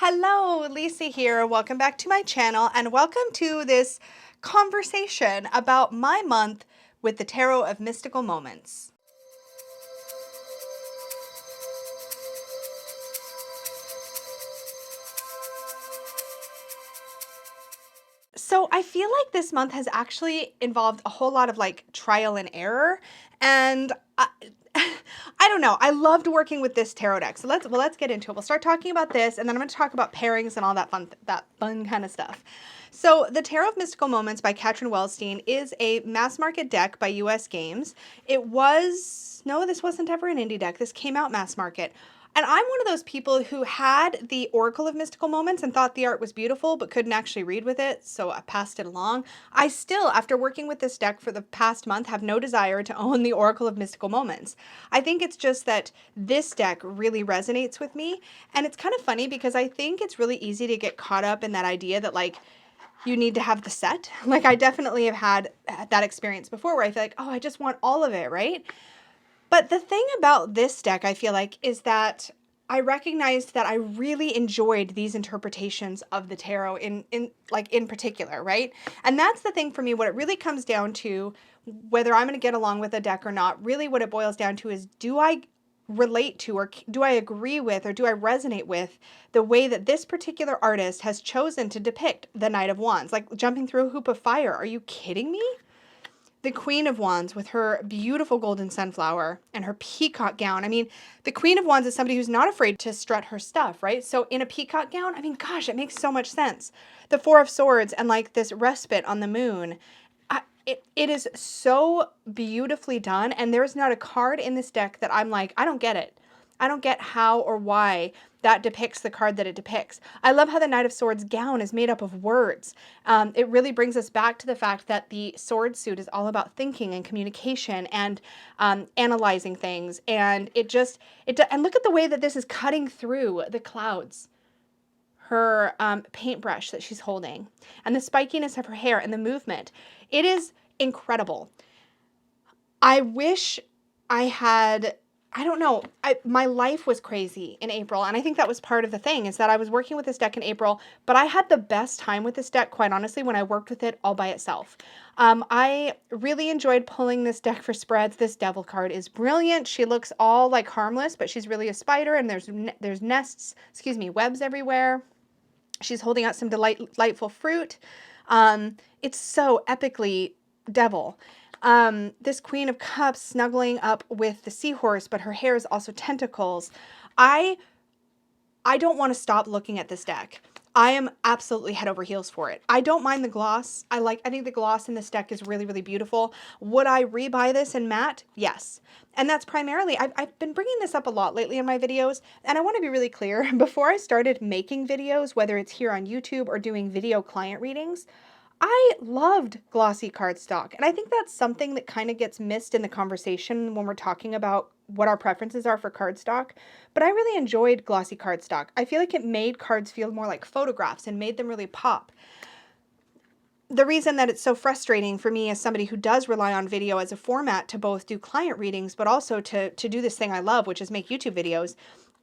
Hello, Lisa here. Welcome back to my channel and welcome to this conversation about my month with the Tarot of Mystical Moments. So I feel like this month has actually involved a whole lot of like trial and error, and I don't know. I loved working with this tarot deck. So let's get into it. We'll start talking about this, and then I'm going to talk about pairings and all that fun kind of stuff. So the Tarot of Mystical Moments by Katrin Welz-stein is a mass market deck by US Games. No, this wasn't ever an indie deck. This came out mass market. And I'm one of those people who had the Oracle of Mystical Moments and thought the art was beautiful, but couldn't actually read with it, so I passed it along. I still, after working with this deck for the past month, have no desire to own the Oracle of Mystical Moments. I think it's just that this deck really resonates with me, and it's kind of funny because I think it's really easy to get caught up in that idea that, like, you need to have the set. Like, I definitely have had that experience before where I feel like, oh, I just want all of it, right? But the thing about this deck, I feel like, is that I recognized that I really enjoyed these interpretations of the tarot in particular, right? And that's the thing for me. What it really comes down to, whether I'm going to get along with a deck or not, really what it boils down to is, do I relate to, or do I agree with, or do I resonate with the way that this particular artist has chosen to depict the Knight of Wands? Like jumping through a hoop of fire. Are you kidding me? The Queen of Wands with her beautiful golden sunflower and her peacock gown. I mean, the Queen of Wands is somebody who's not afraid to strut her stuff, right? So in a peacock gown, I mean, gosh, it makes so much sense. The Four of Swords and like this respite on the moon. It is so beautifully done, and there's not a card in this deck that I'm like, I don't get it. I don't get how or why that depicts the card that it depicts. I love how the Knight of Swords gown is made up of words. It really brings us back to the fact that the sword suit is all about thinking and communication and analyzing things. And and look at the way that this is cutting through the clouds. Her paintbrush that she's holding, and the spikiness of her hair and the movement. It is incredible. I wish I had, I don't know, my life was crazy in April, and I think that was part of the thing, is that I was working with this deck in April, but I had the best time with this deck, quite honestly, when I worked with it all by itself. I really enjoyed pulling this deck for spreads. This Devil card is brilliant. She looks all like harmless, but she's really a spider, and there's webs everywhere. She's holding out some delightful fruit. It's so epically devil. This Queen of Cups snuggling up with the seahorse, but her hair is also tentacles. I don't want to stop looking at this deck. I am absolutely head over heels for it. I don't mind the gloss. I think the gloss in this deck is really, really beautiful. Would I rebuy this in matte? Yes. And that's primarily, I've been bringing this up a lot lately in my videos, and I want to be really clear. Before I started making videos, whether it's here on YouTube or doing video client readings, I loved glossy cardstock, and I think that's something that kind of gets missed in the conversation when we're talking about what our preferences are for cardstock, but I really enjoyed glossy cardstock. I feel like it made cards feel more like photographs and made them really pop. The reason that it's so frustrating for me as somebody who does rely on video as a format to both do client readings, but also to do this thing I love, which is make YouTube videos,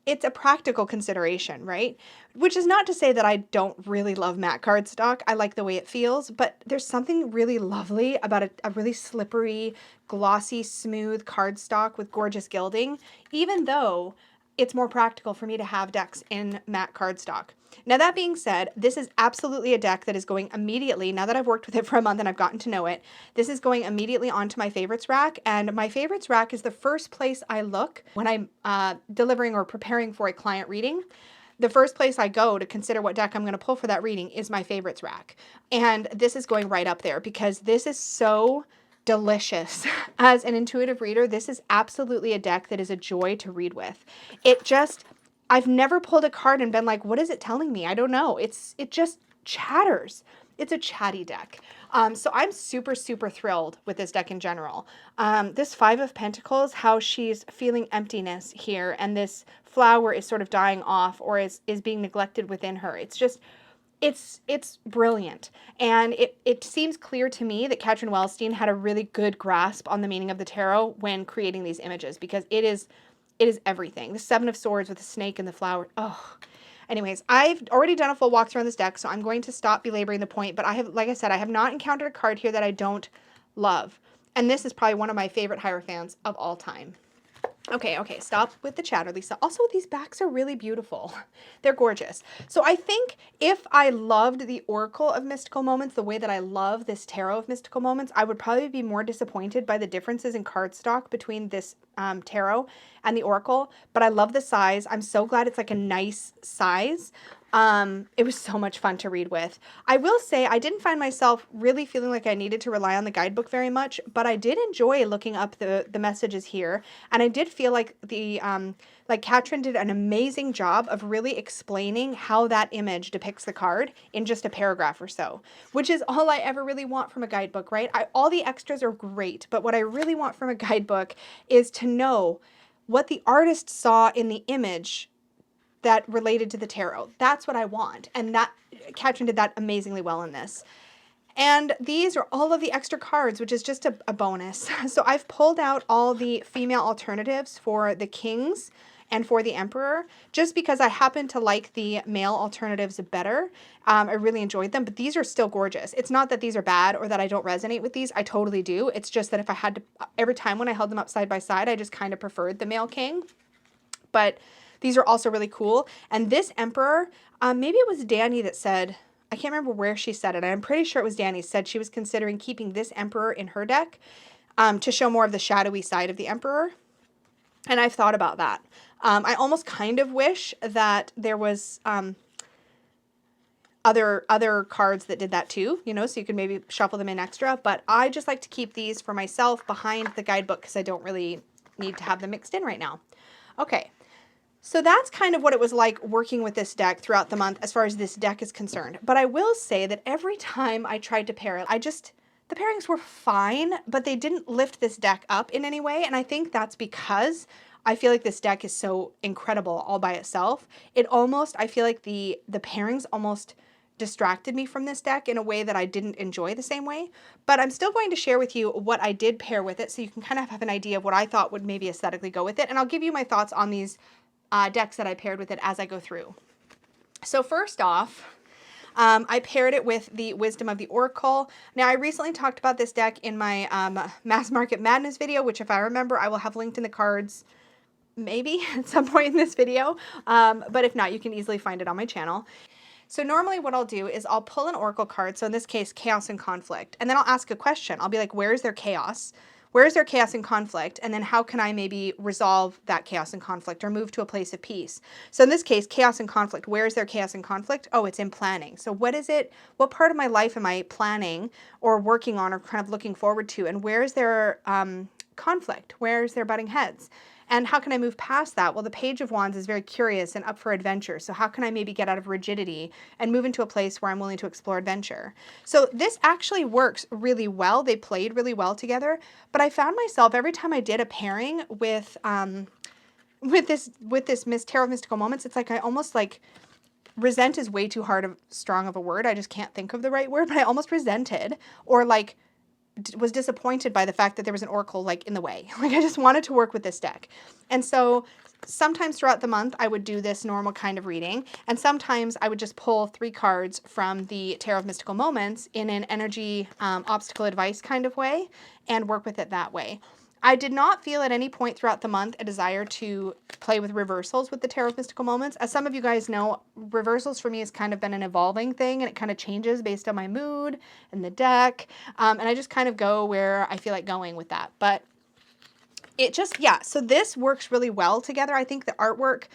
it's a practical consideration, right? Which is not to say that I don't really love matte cardstock. I like the way it feels, but there's something really lovely about a really slippery, glossy, smooth cardstock with gorgeous gilding, even though it's more practical for me to have decks in matte cardstock. Now, that being said, this is absolutely a deck that is going immediately, now that I've worked with it for a month and I've gotten to know it, this is going immediately onto my favorites rack, and my favorites rack is the first place I look when I'm delivering or preparing for a client reading. The first place I go to consider what deck I'm going to pull for that reading is my favorites rack. And this is going right up there because this is so delicious. As an intuitive reader, this is absolutely a deck that is a joy to read with. I've never pulled a card and been like, what is it telling me? I don't know. It just chatters. It's a chatty deck. So I'm super, super thrilled with this deck in general. This Five of Pentacles, how she's feeling emptiness here, and this flower is sort of dying off or is being neglected within her. It's brilliant. And it seems clear to me that Katrin Welz-stein had a really good grasp on the meaning of the tarot when creating these images, because it is everything. The Seven of Swords with the snake and the flower. Oh, Anyways, I've already done a full walkthrough on this deck, so I'm going to stop belaboring the point, but I have, like I said, I have not encountered a card here that I don't love. And this is probably one of my favorite Hierophants of all time. Okay, stop with the chatter, Lisa. Also, these backs are really beautiful. They're gorgeous. So I think if I loved the Oracle of Mystical Moments the way that I love this Tarot of Mystical Moments, I would probably be more disappointed by the differences in cardstock between this Tarot and the Oracle. But I love the size. I'm so glad it's like a nice size. It was so much fun to read with. I will say I didn't find myself really feeling like I needed to rely on the guidebook very much, but I did enjoy looking up the messages here, and I did feel like like Katrin did an amazing job of really explaining how that image depicts the card in just a paragraph or so, which is all I ever really want from a guidebook, right? All the extras are great, but what I really want from a guidebook is to know what the artist saw in the image that related to the tarot. That's what I want. And that Katrin did that amazingly well in this. And these are all of the extra cards, which is just a bonus. So I've pulled out all the female alternatives for the kings and for the emperor, just because I happen to like the male alternatives better. I really enjoyed them, but these are still gorgeous. It's not that these are bad or that I don't resonate with these. I totally do. It's just that if I had to, every time when I held them up side by side, I just kind of preferred the male king. But these are also really cool. And this emperor, maybe it was Danny that said, I can't remember where she said it. I'm pretty sure it was Danny said she was considering keeping this emperor in her deck to show more of the shadowy side of the emperor. And I've thought about that. I almost kind of wish that there was other cards that did that too, you know, so you could maybe shuffle them in extra. But I just like to keep these for myself behind the guidebook because I don't really need to have them mixed in right now. Okay. So that's kind of what it was like working with this deck throughout the month as far as this deck is concerned. But I will say that every time I tried to pair it, the pairings were fine, but they didn't lift this deck up in any way. And I think that's because I feel like this deck is so incredible all by itself. I feel like the pairings almost distracted me from this deck in a way that I didn't enjoy the same way. But I'm still going to share with you what I did pair with it so you can kind of have an idea of what I thought would maybe aesthetically go with it. And I'll give you my thoughts on these decks that I paired with it as I go through. So first off, I paired it with the Wisdom of the Oracle. Now, I recently talked about this deck in my Mass Market Madness video, which if I remember, I will have linked in the cards maybe at some point in this video. But if not, you can easily find it on my channel. So normally what I'll do is I'll pull an Oracle card, so in this case, Chaos and Conflict, and then I'll ask a question. I'll be like, where is there chaos? Where is there chaos and conflict? And then how can I maybe resolve that chaos and conflict or move to a place of peace? So in this case, chaos and conflict, where is there chaos and conflict? Oh, it's in planning. So what is it? What part of my life am I planning or working on or kind of looking forward to? And where is there conflict? Where is there butting heads? And how can I move past that? Well, the Page of Wands is very curious and up for adventure. So how can I maybe get out of rigidity and move into a place where I'm willing to explore adventure? So this actually works really well. They played really well together. But I found myself every time I did a pairing with this Tarot of Mystical Moments, it's like I almost like resent is way too strong of a word. I just can't think of the right word, but I almost resented or like was disappointed by the fact that there was an oracle like in the way. Like I just wanted to work with this deck. And so sometimes throughout the month I would do this normal kind of reading, and sometimes I would just pull 3 cards from the Tarot of Mystical Moments in an energy obstacle advice kind of way and work with it that way. I did not feel at any point throughout the month a desire to play with reversals with the Tarot of Mystical Moments. As some of you guys know, reversals for me has kind of been an evolving thing, and it kind of changes based on my mood and the deck. And I just kind of go where I feel like going with that. But it just, yeah, so this works really well together. I think the artwork,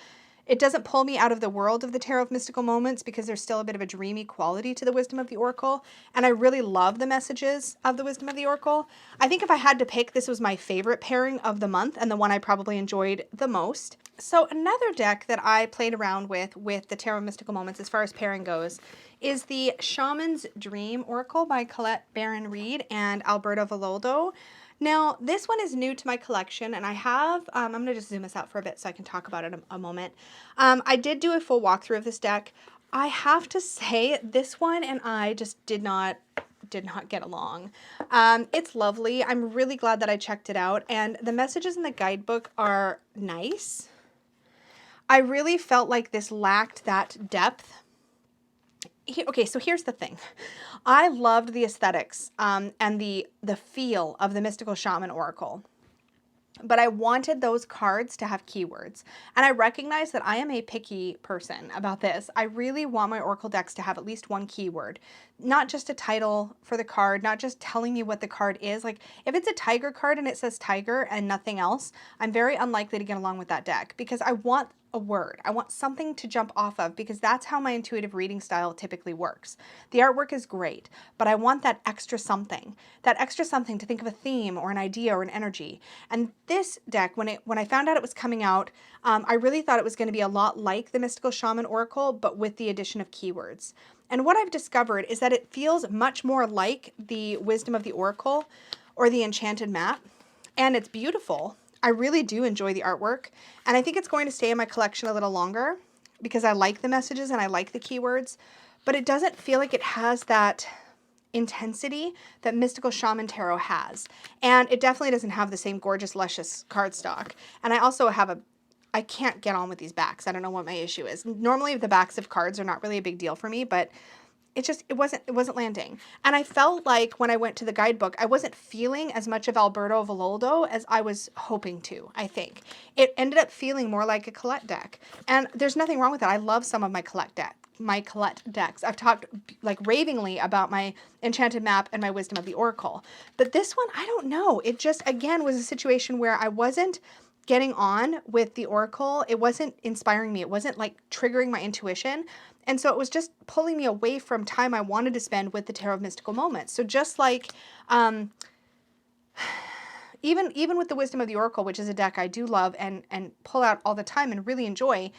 it doesn't pull me out of the world of the Tarot of Mystical Moments because there's still a bit of a dreamy quality to the Wisdom of the Oracle. And I really love the messages of the Wisdom of the Oracle. I think if I had to pick, this was my favorite pairing of the month and the one I probably enjoyed the most. So another deck that I played around with the Tarot of Mystical Moments as far as pairing goes is the Shaman's Dream Oracle by Colette Baron-Reid and Alberto Villoldo. Now, this one is new to my collection, and I have, I'm going to just zoom this out for a bit so I can talk about it a moment. I did do a full walkthrough of this deck. I have to say, this one and I just did not get along. It's lovely. I'm really glad that I checked it out, and the messages in the guidebook are nice. I really felt like this lacked that depth. Okay, so here's the thing. I loved the aesthetics and the feel of the Mystical Shaman Oracle, but I wanted those cards to have keywords. And I recognize that I am a picky person about this. I really want my Oracle decks to have at least one keyword, not just a title for the card, not just telling me what the card is. Like if it's a tiger card and it says tiger and nothing else, I'm very unlikely to get along with that deck because I want a word. I want something to jump off of because that's how my intuitive reading style typically works. The artwork is great, but I want that extra something to think of a theme or an idea or an energy. And this deck, when I found out it was coming out, I really thought it was going to be a lot like the Mystical Shaman Oracle, but with the addition of keywords. And what I've discovered is that it feels much more like the Wisdom of the Oracle or the Enchanted Map, and it's beautiful. I really do enjoy the artwork, and I think it's going to stay in my collection a little longer because I like the messages and I like the keywords, but it doesn't feel like it has that intensity that Mystical Shaman Tarot has. And it definitely doesn't have the same gorgeous, luscious cardstock. And I also have I can't get on with these backs. I don't know what my issue is. Normally the backs of cards are not really a big deal for me, but it wasn't landing. And I felt like when I went to the guidebook, I wasn't feeling as much of Alberto Villoldo as I was hoping to, I think. It ended up feeling more like a Colette deck. And there's nothing wrong with it. I love some of my Colette decks. I've talked like ravingly about my Enchanted Map and my Wisdom of the Oracle. But this one, I don't know. It just, again, was a situation where I wasn't getting on with the Oracle. It wasn't inspiring me. It wasn't like triggering my intuition. And so it was just pulling me away from time I wanted to spend with the Tarot of Mystical Moments. So just like, even with the Wisdom of the Oracle, which is a deck I do love and pull out all the time and really enjoy,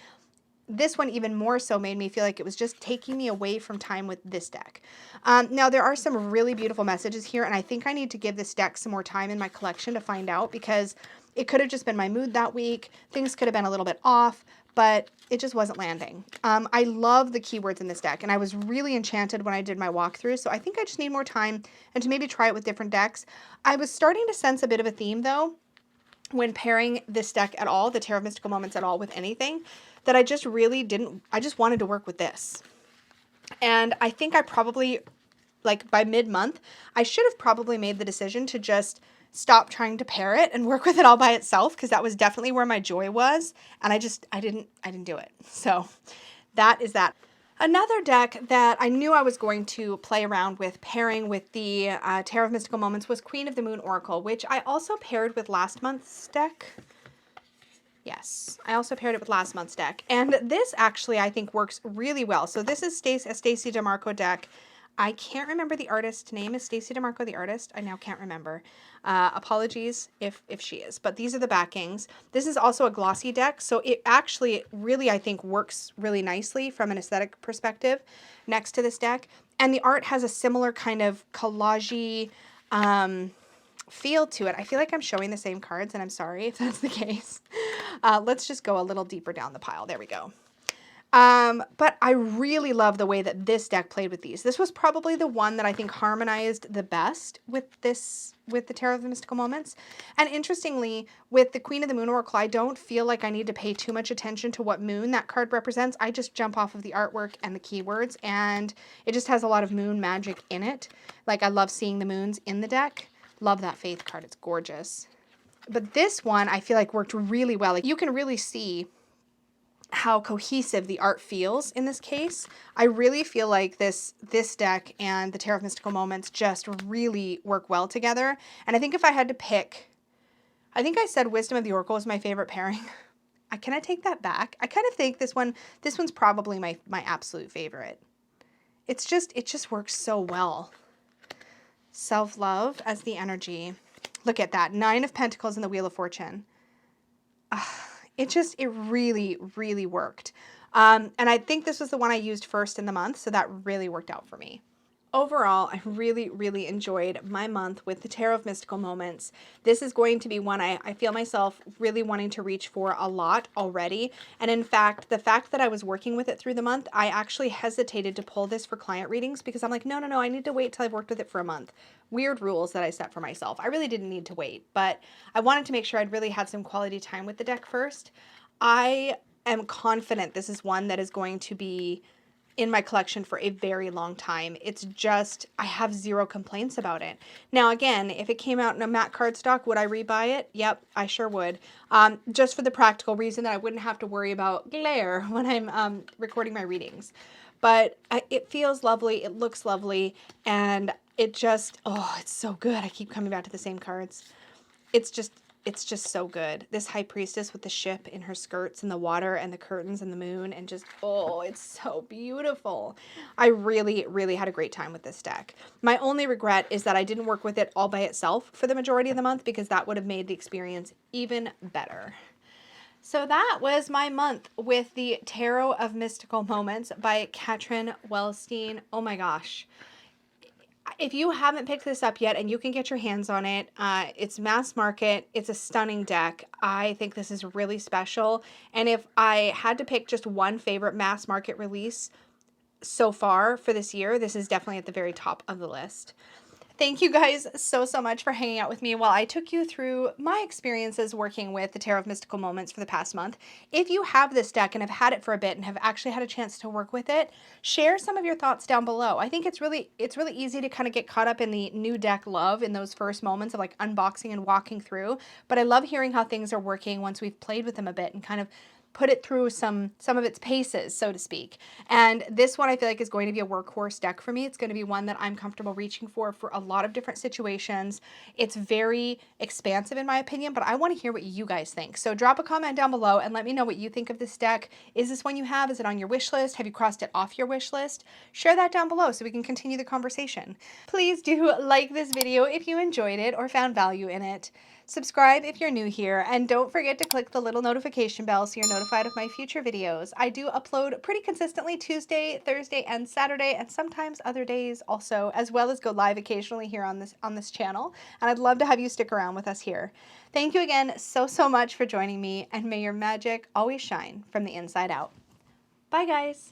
this one even more so made me feel like it was just taking me away from time with this deck. Now, there are some really beautiful messages here, and I think I need to give this deck some more time in my collection to find out because it could have just been my mood that week. Things could have been a little bit off, but it just wasn't landing. I love the keywords in this deck, and I was really enchanted when I did my walkthrough, so I think I just need more time and to maybe try it with different decks. I was starting to sense a bit of a theme, though, when pairing this deck at all, the Tarot of Mystical Moments at all, with anything, that I just really didn't, I just wanted to work with this. And I think I probably, like by mid-month, I should have probably made the decision to just stop trying to pair it and work with it all by itself, because that was definitely where my joy was, and I didn't do it. So that is that. Another deck that I knew I was going to play around with pairing with the Tarot of Mystical Moments was Queen of the Moon Oracle, which I also paired with last month's deck. Yes, I also paired it with last month's deck. And this actually, I think, works really well. So this is a Stacey DeMarco deck. I can't remember the artist's name. Is Stacey DeMarco the artist? I now can't remember. Apologies if she is. But these are the backings. This is also a glossy deck. So it actually really, I think, works really nicely from an aesthetic perspective next to this deck. And the art has a similar kind of collage-y feel to it. I feel like I'm showing the same cards, and I'm sorry if that's the case. Let's just go a little deeper down the pile. There we go. But I really love the way that this deck played with these. This was probably the one that I think harmonized the best with the Tarot of the Mystical Moments. And interestingly, with the Queen of the Moon Oracle, I don't feel like I need to pay too much attention to what moon that card represents. I just jump off of the artwork and the keywords, and it just has a lot of moon magic in it. Like, I love seeing the moons in the deck. Love that Faith card. It's gorgeous. But this one, I feel like worked really well. Like, you can really see how cohesive the art feels in this case. I really feel like this deck and the Tarot of Mystical Moments just really work well together. And I think if I had to pick, I think I said Wisdom of the Oracle was my favorite pairing. Can I take that back? I kind of think this one's probably my absolute favorite. It just works so well. Self-love as the energy. Look at that. 9 of Pentacles and the Wheel of Fortune. It really, really worked. And I think this was the one I used first in the month, so that really worked out for me. Overall, I really, really enjoyed my month with the Tarot of Mystical Moments. This is going to be one I feel myself really wanting to reach for a lot already. And in fact, the fact that I was working with it through the month, I actually hesitated to pull this for client readings because I'm like, no, I need to wait till I've worked with it for a month. Weird rules that I set for myself. I really didn't need to wait, but I wanted to make sure I'd really had some quality time with the deck first. I am confident this is one that is going to be in my collection for a very long time. It's just, I have zero complaints about it. Now, again, if it came out in a matte cardstock, would I rebuy it? Yep, I sure would. Just for the practical reason that I wouldn't have to worry about glare when I'm recording my readings. But it feels lovely, it looks lovely, and it just, oh, it's so good. I keep coming back to the same cards. It's just so good. This high priestess with the ship in her skirts and the water and the curtains and the moon and just, oh, it's so beautiful. I really, really had a great time with this deck. My only regret is that I didn't work with it all by itself for the majority of the month, because that would have made the experience even better. So that was my month with the Tarot of Mystical Moments by Katrin Welz-stein. Oh my gosh. If you haven't picked this up yet and you can get your hands on it, it's mass market. It's a stunning deck. I think this is really special. And if I had to pick just one favorite mass market release so far for this year, this is definitely at the very top of the list. Thank you guys so much for hanging out with me while I took you through my experiences working with the Tarot of Mystical Moments for the past month. If you have this deck and have had it for a bit and have actually had a chance to work with it, share some of your thoughts down below. I think it's really easy to kind of get caught up in the new deck love in those first moments of like unboxing and walking through, but I love hearing how things are working once we've played with them a bit and kind of put it through some of its paces, so to speak. And this one I feel like is going to be a workhorse deck for me. It's going to be one that I'm comfortable reaching for a lot of different situations. It's very expansive in my opinion, but I want to hear what you guys think. So drop a comment down below and let me know what you think of this deck. Is this one you have? Is it on your wish list? Have you crossed it off your wish list? Share that down below so we can continue the conversation. Please do like this video if you enjoyed it or found value in it. Subscribe if you're new here, and don't forget to click the little notification bell so you're notified of my future videos. I do upload pretty consistently Tuesday, Thursday, and Saturday, and sometimes other days also, as well as go live occasionally here on this channel, and I'd love to have you stick around with us here. Thank you again so much for joining me, and may your magic always shine from the inside out. Bye guys!